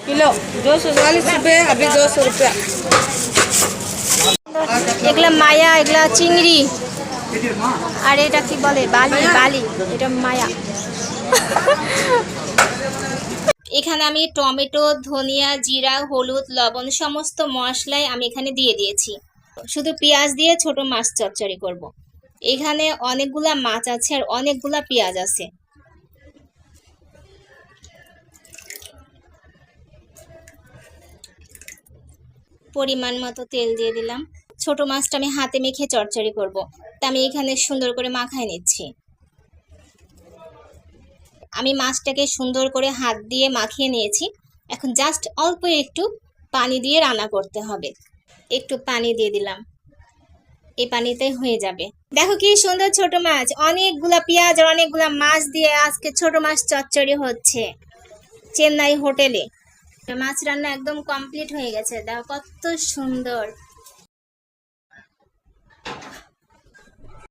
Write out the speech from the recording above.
Kilo 240 रुपये, अभी 200 रुपया। এগুলা মায়া, এগুলা চিংড়ি, আর এটা কি বলে বালি, বালি, এটা মায়া। এখানে আমি টমেটো, ধনিয়া, জিরা, হলুদ, লবণ সমস্ত মশলাই আমি এখানে দিয়ে দিয়েছি। শুধু পেঁয়াজ দিয়ে ছোট মাছ চচ্চড়ি করব। এখানে অনেকগুলা মাছ আছে আর অনেকগুলা পেঁয়াজ আছে। পরিমাণ মতো তেল দিয়ে দিলাম। ছোট মাছটা আমি হাতে মেখে চচ্চড়ি করব, তা আমি এখানে সুন্দর করে মাখায় নিচ্ছি। আমি মাছটাকে সুন্দর করে হাত দিয়ে মাখিয়ে নিয়েছি। এখন জাস্ট অল্প একটু পানি দিয়ে রান্না করতে হবে। একটু পানি দিয়ে দিলাম, এই পানিতে হয়ে যাবে। দেখো কি সুন্দর ছোট মাছ, অনেকগুলা পেঁয়াজ আর অনেকগুলা মাছ দিয়ে আজকে ছোট মাছ চচ্চড়ি হচ্ছে চেন্নাই হোটেলে। মাছ রান্না একদম কমপ্লিট হয়ে গেছে। দেখো কত সুন্দর।